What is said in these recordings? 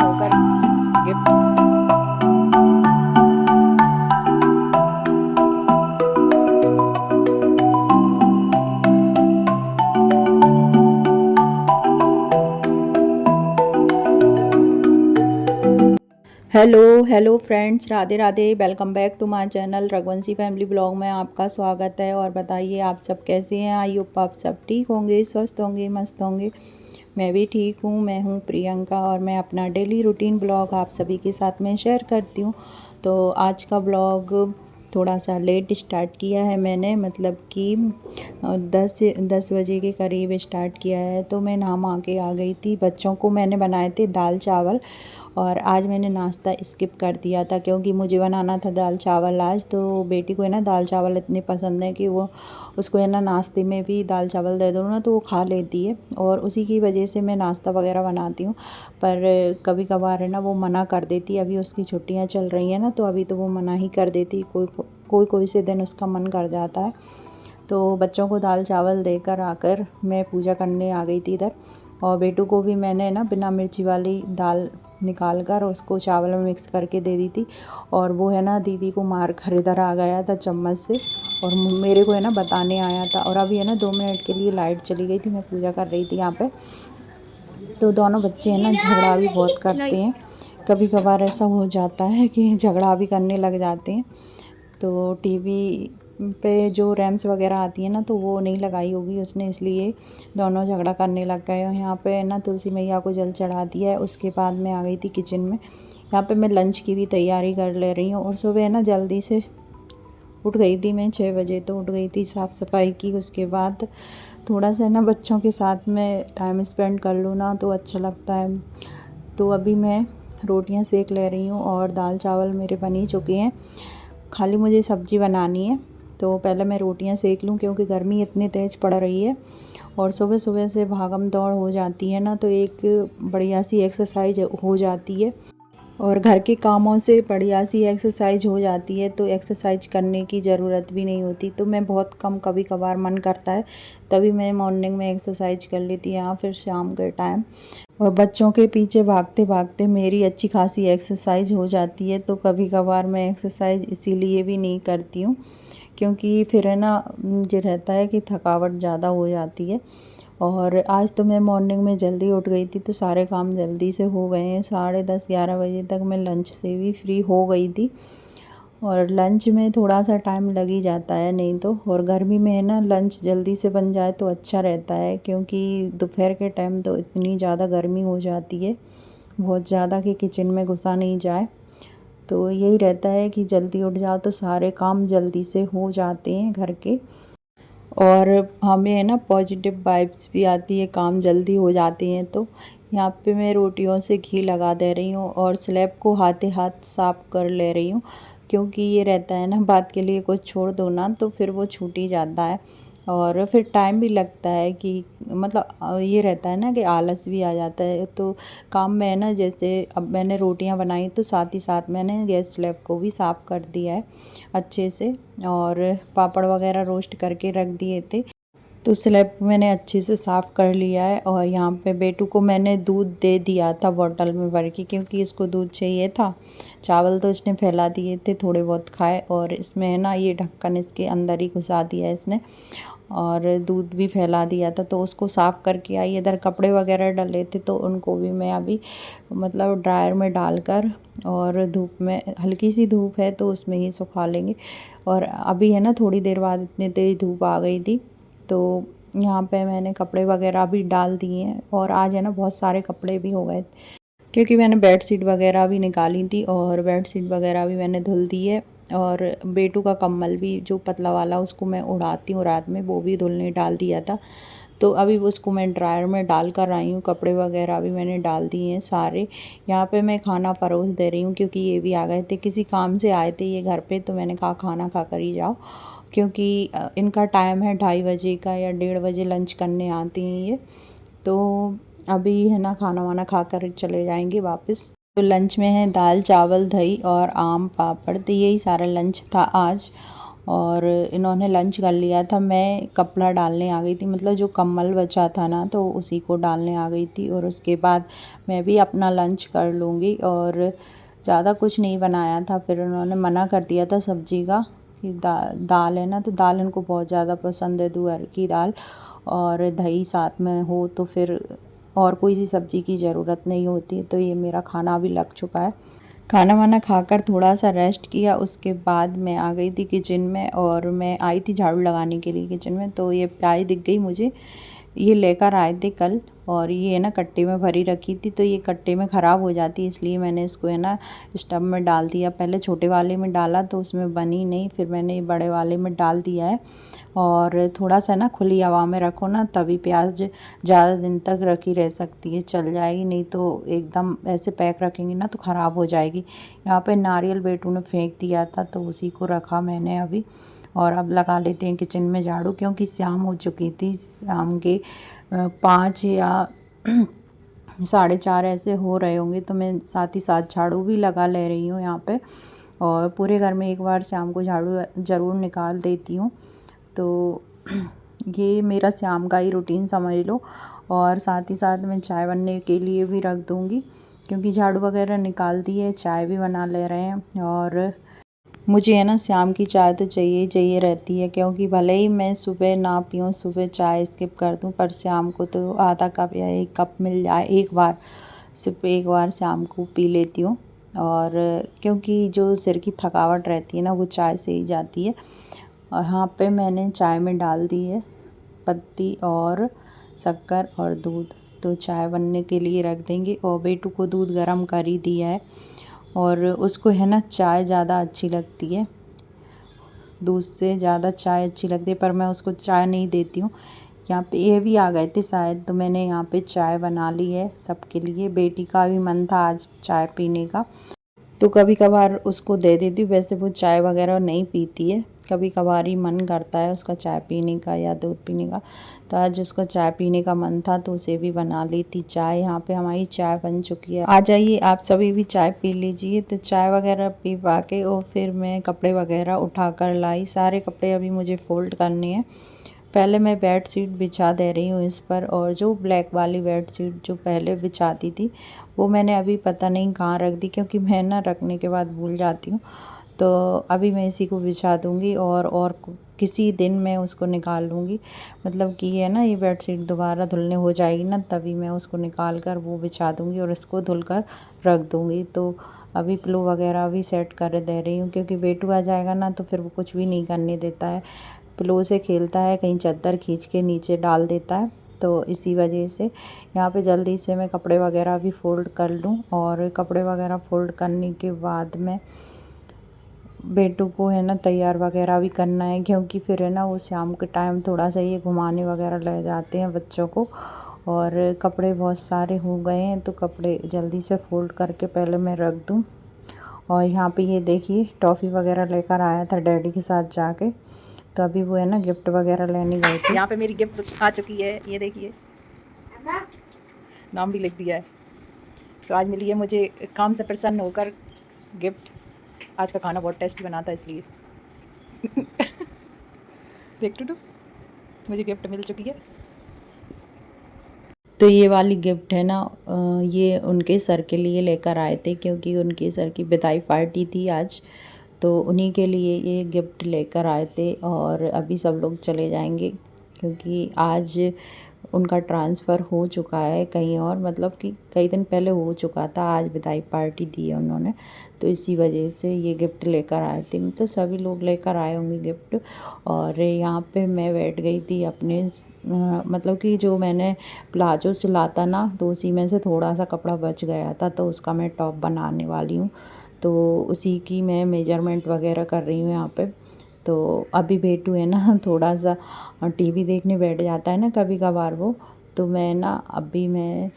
होकर gift. Hello hello friends, Radhe Radhe. Welcome back to my channel Raghuvanshi family blog में आपका स्वागत है। और बताइए आप सब कैसे हैं। आई होप आप सब ठीक होंगे, स्वस्थ होंगे, मस्त होंगे। मैं भी ठीक हूँ। मैं हूँ प्रियंका और मैं अपना डेली रूटीन ब्लॉग आप सभी के साथ में शेयर करती हूँ। तो आज का ब्लॉग थोड़ा सा लेट स्टार्ट किया है मैंने, मतलब कि 10 बजे के करीब स्टार्ट किया है। तो मैं नहा के आ गई थी। बच्चों को मैंने बनाए थे दाल चावल, और आज मैंने नाश्ता स्किप कर दिया था क्योंकि मुझे बनाना था दाल चावल आज। तो बेटी को है ना दाल चावल इतने पसंद है कि वो उसको है ना नाश्ते में भी दाल चावल दे दो ना तो वो खा लेती है, और उसी की वजह से मैं नाश्ता वगैरह बनाती हूँ। पर कभी कभार है ना वो मना कर देती है। अभी उसकी छुट्टियाँ चल रही हैं ना, तो अभी तो वो मना ही कर देती। कोई से दिन उसका मन कर जाता है। तो बच्चों को दाल चावल देकर आकर मैं पूजा करने आ गई थी इधर। और बेटू को भी मैंने ना बिना मिर्ची वाली दाल निकाल कर उसको चावल में मिक्स करके दे दी थी। और वो है ना दीदी को मार कर इधर आ गया था चम्मच से, और मेरे को है ना बताने आया था। और अभी है ना 2 मिनट के लिए लाइट चली गई थी, मैं पूजा कर रही थी यहाँ पे। तो दोनों बच्चे हैं ना झगड़ा भी बहुत करते हैं। कभी कभार ऐसा हो जाता है कि झगड़ा भी करने लग जाते हैं। तो टीवी पे जो रैम्स वगैरह आती है ना, तो वो नहीं लगाई होगी उसने, इसलिए दोनों झगड़ा करने लग गए। और यहाँ पे ना तुलसी मैया को जल चढ़ा दिया है। उसके बाद मैं आ गई थी किचन में। यहाँ पे मैं लंच की भी तैयारी कर ले रही हूँ। और सुबह है ना जल्दी से उठ गई थी मैं, 6 बजे तो उठ गई थी। साफ़ सफाई की, उसके बाद थोड़ा सा ना बच्चों के साथ में टाइम स्पेंड कर लूँ ना तो अच्छा लगता है। तो अभी मैं रोटियां सेक ले रही हूँ और दाल चावल मेरे बन ही चुके हैं। खाली मुझे सब्ज़ी बनानी है। तो पहले मैं रोटियां सेक लूँ क्योंकि गर्मी इतनी तेज़ पड़ रही है। और सुबह सुबह से भागम दौड़ हो जाती है ना, तो एक बढ़िया सी एक्सरसाइज हो जाती है। और घर के कामों से बढ़िया सी एक्सरसाइज हो जाती है, तो एक्सरसाइज करने की ज़रूरत भी नहीं होती। तो मैं बहुत कम, कभी कभार मन करता है तभी मैं मॉर्निंग में एक्सरसाइज कर लेती या फिर शाम के टाइम। और बच्चों के पीछे भागते भागते मेरी अच्छी खासी एक्सरसाइज हो जाती है। तो कभी कभार मैं एक्सरसाइज इसीलिए भी नहीं करती हूँ क्योंकि फिर है ना मुझे रहता है कि थकावट ज़्यादा हो जाती है। और आज तो मैं मॉर्निंग में जल्दी उठ गई थी, तो सारे काम जल्दी से हो गए हैं। 10:30-11 बजे तक मैं लंच से भी फ्री हो गई थी। और लंच में थोड़ा सा टाइम लग ही जाता है नहीं तो। और गर्मी में है ना लंच जल्दी से बन जाए तो अच्छा रहता है, क्योंकि दोपहर के टाइम तो इतनी ज़्यादा गर्मी हो जाती है, बहुत ज़्यादा, कि किचन में घुसा नहीं जाए। तो यही रहता है कि जल्दी उठ जाओ तो सारे काम जल्दी से हो जाते हैं घर के। और हमें है ना पॉजिटिव वाइब्स भी आती है, काम जल्दी हो जाते हैं। तो यहाँ पे मैं रोटियों से घी लगा दे रही हूँ और स्लैब को हाथे हाथ साफ कर ले रही हूँ, क्योंकि ये रहता है ना बात के लिए कुछ छोड़ दो ना तो फिर वो छूट ही जाता है। और फिर टाइम भी लगता है कि मतलब ये रहता है ना कि आलस भी आ जाता है। तो काम में है ना, जैसे अब मैंने रोटियां बनाई तो साथ ही साथ मैंने गैस स्लैब को भी साफ़ कर दिया है अच्छे से। और पापड़ वगैरह रोस्ट करके रख दिए थे, तो स्लैब मैंने अच्छे से साफ़ कर लिया है। और यहाँ पे बेटू को मैंने दूध दे दिया था बॉटल में भर के, क्योंकि इसको दूध चाहिए था। चावल तो इसने फैला दिए थे, थोड़े बहुत खाए। और इसमें है ना ये ढक्कन इसके अंदर ही घुसा दिया है इसने, और दूध भी फैला दिया था। तो उसको साफ़ करके आई। इधर कपड़े वगैरह डले थे तो उनको भी मैं अभी मतलब ड्रायर में डालकर, और धूप में, हल्की सी धूप है तो उसमें ही सुखा लेंगे। और अभी है ना थोड़ी देर बाद इतनी तेज़ धूप आ गई थी, तो यहाँ पे मैंने कपड़े वगैरह भी डाल दिए हैं। और आज है ना बहुत सारे कपड़े भी हो गए, क्योंकि मैंने बेड शीट वगैरह भी निकाली थी और बेड शीट वगैरह भी मैंने धुल दी है। और बेटू का कम्बल भी जो पतला वाला उसको मैं उड़ाती हूँ रात में, वो भी धुलने डाल दिया था। तो अभी उसको मैं ड्रायर में डाल कर आई हूँ। कपड़े वगैरह भी मैंने डाल दिए हैं सारे। यहाँ पे मैं खाना परोस दे रही हूँ क्योंकि ये भी आ गए थे, किसी काम से आए थे ये घर पे। तो मैंने कहा खाना खा कर ही जाओ, क्योंकि इनका टाइम है 2:30 बजे का या 1:30 बजे लंच करने आती हैं ये। तो अभी है ना खाना वाना खा कर चले जाएंगे वापस। तो लंच में है दाल चावल दही और आम पापड़, तो यही सारा लंच था आज। और इन्होंने लंच कर लिया था। मैं कपड़ा डालने आ गई थी, मतलब जो कम्बल बचा था ना तो उसी को डालने आ गई थी। और उसके बाद मैं भी अपना लंच कर लूँगी। और ज़्यादा कुछ नहीं बनाया था, फिर उन्होंने मना कर दिया था सब्ज़ी का कि दाल है ना, तो दाल इनको बहुत ज़्यादा पसंद है, तुअर की दाल और दही साथ में हो तो फिर और कोई सी सब्ज़ी की ज़रूरत नहीं होती। तो ये मेरा खाना भी लग चुका है। खाना वाना खाकर थोड़ा सा रेस्ट किया, उसके बाद मैं आ गई थी किचन में। और मैं आई थी झाड़ू लगाने के लिए किचन में, तो ये प्याज दिख गई मुझे। ये लेकर आए थे कल और ये है ना कट्टे में भरी रखी थी, तो ये कट्टे में ख़राब हो जाती है, इसलिए मैंने इसको है ना स्टब में डाल दिया। पहले छोटे वाले में डाला तो उसमें बनी नहीं, फिर मैंने ये बड़े वाले में डाल दिया है। और थोड़ा सा ना खुली हवा में रखो ना, तभी प्याज ज़्यादा दिन तक रखी रह सकती है, चल जाएगी। नहीं तो एकदम ऐसे पैक रखेंगे ना तो ख़राब हो जाएगी। यहाँ पे नारियल बेटू ने फेंक दिया था तो उसी को रखा मैंने अभी। और अब लगा लेते हैं किचन में झाड़ू, क्योंकि शाम हो चुकी थी। शाम के 5 या 4:30 ऐसे हो रहे होंगे, तो मैं साथ ही साथ झाड़ू भी लगा ले रही हूँ यहाँ पे। और पूरे घर में एक बार शाम को झाड़ू ज़रूर निकाल देती हूँ। तो ये मेरा शाम का ही रूटीन समझ लो। और साथ ही साथ मैं चाय बनने के लिए भी रख दूँगी, क्योंकि झाड़ू वगैरह निकाल दी है, चाय भी बना ले रहे हैं। और मुझे है ना शाम की चाय तो चाहिए ही चाहिए रहती है, क्योंकि भले ही मैं सुबह ना पीऊँ, सुबह चाय स्किप कर दूँ, पर शाम को तो आधा कप या 1 कप मिल जाए, एक बार सिर्फ एक बार शाम को पी लेती हूँ। और क्योंकि जो सिर की थकावट रहती है ना वो चाय से ही जाती है। और यहाँ पे मैंने चाय में डाल दी है पत्ती और शक्कर और दूध, तो चाय बनने के लिए रख देंगे। और बेटू को दूध गर्म कर ही दिया है, और उसको है ना चाय ज़्यादा अच्छी लगती है, दूध से ज़्यादा चाय अच्छी लगती है, पर मैं उसको चाय नहीं देती हूँ। यहाँ पे ये भी आ गए थे शायद, तो मैंने यहाँ पे चाय बना ली है सबके लिए। बेटी का भी मन था आज चाय पीने का, तो कभी कभार उसको दे देती हूँ। वैसे वो चाय वगैरह नहीं पीती है, कभी कभार ही मन करता है उसका चाय पीने का या दूध पीने का। तो आज उसका चाय पीने का मन था तो उसे भी बना ली थी चाय। यहाँ पे हमारी चाय बन चुकी है, आ जाइए आप सभी भी चाय पी लीजिए। तो चाय वगैरह पी पा के और फिर मैं कपड़े वगैरह उठा कर लाई। सारे कपड़े अभी मुझे फ़ोल्ड करने हैं। पहले मैं बेड शीट बिछा दे रही हूँ इस पर, और जो ब्लैक वाली बेड शीट जो पहले बिछाती थी वो मैंने अभी पता नहीं कहाँ रख दी, क्योंकि मैं ना रखने के बाद भूल जाती हूँ। तो अभी मैं इसी को बिछा दूँगी और किसी दिन मैं उसको निकाल लूँगी। मतलब कि है ना ये बेड शीट दोबारा धुलने हो जाएगी ना, तभी मैं उसको निकाल कर वो बिछा दूँगी और इसको धुल कर रख दूँगी। तो अभी पिलो वगैरह भी सेट कर दे रही हूँ, क्योंकि बेटू आ जाएगा ना तो फिर वो कुछ भी नहीं करने देता है, पिलो से खेलता है, कहीं चादर खींच के नीचे डाल देता है। तो इसी वजह से यहाँ पे जल्दी से मैं कपड़े वगैरह भी फ़ोल्ड कर लूँ। और कपड़े वगैरह फ़ोल्ड करने के बाद में बेटू को है ना तैयार वगैरह भी करना है, क्योंकि फिर है ना वो शाम के टाइम थोड़ा सा ये घुमाने वगैरह ले जाते हैं बच्चों को। और कपड़े बहुत सारे हो गए हैं, तो कपड़े जल्दी से फ़ोल्ड करके पहले मैं रख दूँ। और यहाँ पे ये देखिए टॉफ़ी वगैरह लेकर आया था डैडी के साथ जाके, तो अभी वो है ना गिफ्ट वगैरह लेने गए थे। यहाँ पे मेरी गिफ्ट आ चुकी है, ये देखिए नाम भी लिख दिया है। तो आज मिली है मुझे काम से प्रसन्न होकर गिफ्ट। आज का खाना बहुत टेस्टी बना था इसलिए देख टू मुझे गिफ्ट मिल चुकी है। तो ये वाली गिफ्ट है ना ये उनके सर के लिए लेकर आए थे, क्योंकि उनके सर की विदाई पार्टी थी आज, तो उन्हीं के लिए ये गिफ्ट लेकर आए थे। और अभी सब लोग चले जाएंगे, क्योंकि आज उनका ट्रांसफ़र हो चुका है कहीं और, मतलब कि कई दिन पहले हो चुका था, आज विदाई पार्टी दी है उन्होंने, तो इसी वजह से ये गिफ्ट लेकर आए थे। मतलब सभी लोग लेकर आए होंगे गिफ्ट। और यहाँ पे मैं बैठ गई थी अपने मतलब कि जो मैंने प्लाजो सिला था ना, तो उसी में से थोड़ा सा कपड़ा बच गया था, तो उसका मैं टॉप बनाने वाली हूँ। तो उसी की मैं मेजरमेंट वगैरह कर रही हूँ यहाँ पे। तो अभी बेटू है ना थोड़ा सा टीवी देखने बैठ जाता है ना कभी कभार वो, तो मैं ना अभी मैं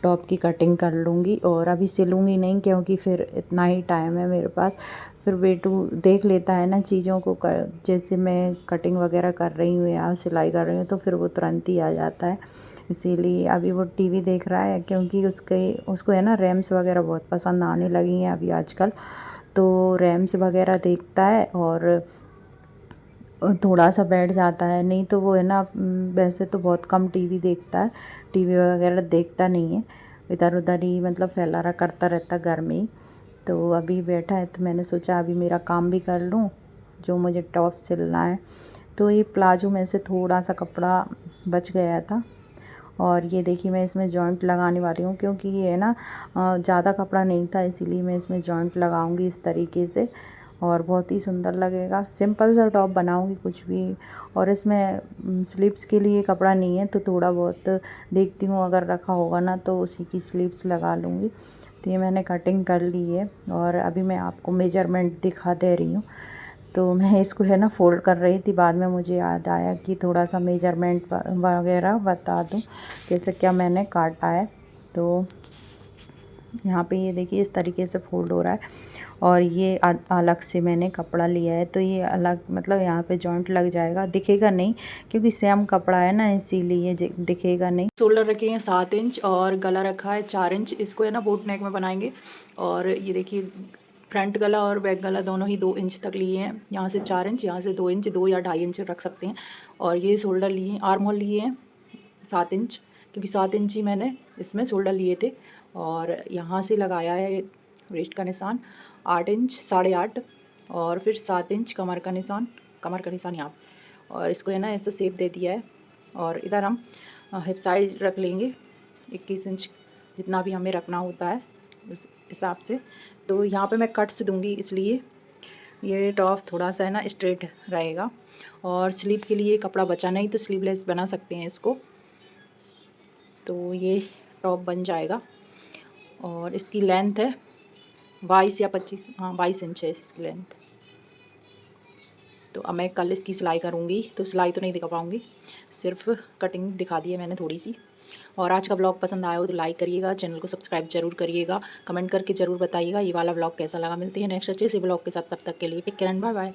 टॉप की कटिंग कर लूँगी। और अभी सिलूँगी नहीं, क्योंकि फिर इतना ही टाइम है मेरे पास। फिर बेटू देख लेता है ना चीज़ों को, जैसे मैं कटिंग वगैरह कर रही हूँ या सिलाई कर रही हूँ, तो फिर वो तुरंत ही आ जाता है। इसीलिए अभी वो टीवी देख रहा है, क्योंकि उसको है ना रैम्स वगैरह बहुत पसंद आने लगी हैं अभी आजकल, तो रैम्स वगैरह देखता है। और थोड़ा सा बैठ जाता है, नहीं तो वो है ना वैसे तो बहुत कम टीवी देखता है, टीवी वगैरह देखता नहीं है, इधर उधर ही मतलब फैला रहा करता रहता घर में ही। तो अभी बैठा है तो मैंने सोचा अभी मेरा काम भी कर लूँ जो मुझे टॉप सिलना है। तो ये प्लाजो में से थोड़ा सा कपड़ा बच गया था और ये देखिए मैं इसमें जॉइंट लगाने वाली हूँ, क्योंकि ये है ना ज़्यादा कपड़ा नहीं था, इसीलिए मैं इसमें जॉइंट लगाऊंगी इस तरीके से और बहुत ही सुंदर लगेगा। सिंपल सा टॉप बनाऊंगी कुछ भी। और इसमें स्लीव्स के लिए कपड़ा नहीं है तो थोड़ा बहुत देखती हूँ, अगर रखा होगा ना तो उसी की स्लीव्स लगा लूँगी। तो ये मैंने कटिंग कर ली है और अभी मैं आपको मेजरमेंट दिखा दे रही हूँ। तो मैं इसको है ना फ़ोल्ड कर रही थी, बाद में मुझे याद आया कि थोड़ा सा मेजरमेंट वगैरह बता दूं कैसे क्या मैंने काटा है। तो यहाँ पे ये देखिए इस तरीके से फ़ोल्ड हो रहा है और ये अलग से मैंने कपड़ा लिया है, तो ये अलग मतलब यहाँ पे जॉइंट लग जाएगा, दिखेगा नहीं क्योंकि सेम कपड़ा है ना, इसीलिए दिखेगा नहीं। शोल्डर रखे हैं 7 इंच और गला रखा है 4 इंच। इसको है ना बोट नेक में बनाएंगे। और ये देखिए फ्रंट गला और बैक गला दोनों ही 2 इंच तक लिए हैं, यहाँ से 4 इंच, यहाँ से 2 इंच, 2 या 2.5 इंच रख सकते हैं। और ये शोल्डर लिए हैं, आर्म होल लिए हैं 7 इंच, क्योंकि 7 इंच ही मैंने इसमें शोल्डर लिए थे। और यहाँ से लगाया है वेस्ट का निशान 8 इंच, 8.5, और फिर 7 इंच कमर का निशान यहाँ। और इसको है ना ऐसा शेप दे दिया है। और इधर हम हिप साइज रख लेंगे 21 इंच, जितना भी हमें रखना होता है उस हिसाब से। तो यहाँ पे मैं कट्स दूंगी, इसलिए ये टॉप थोड़ा सा है ना स्ट्रेट रहेगा। और स्लीव के लिए कपड़ा बचा नहीं तो स्लीवलेस बना सकते हैं इसको। तो ये टॉप बन जाएगा और इसकी लेंथ है 22 या 25, हाँ 22 इंच है इसकी लेंथ। तो अब मैं कल इसकी सिलाई करूँगी, तो सिलाई तो नहीं दिखा पाऊँगी, सिर्फ कटिंग दिखा दी है मैंने थोड़ी सी। और आज का ब्लॉग पसंद आया हो तो लाइक करिएगा, चैनल को सब्सक्राइब जरूर करिएगा, कमेंट करके ज़रूर बताइएगा ये वाला ब्लॉग कैसा लगा। मिलते हैं नेक्स्ट अच्छे से ब्लॉग के साथ, तब तक के लिए take care and bye bye.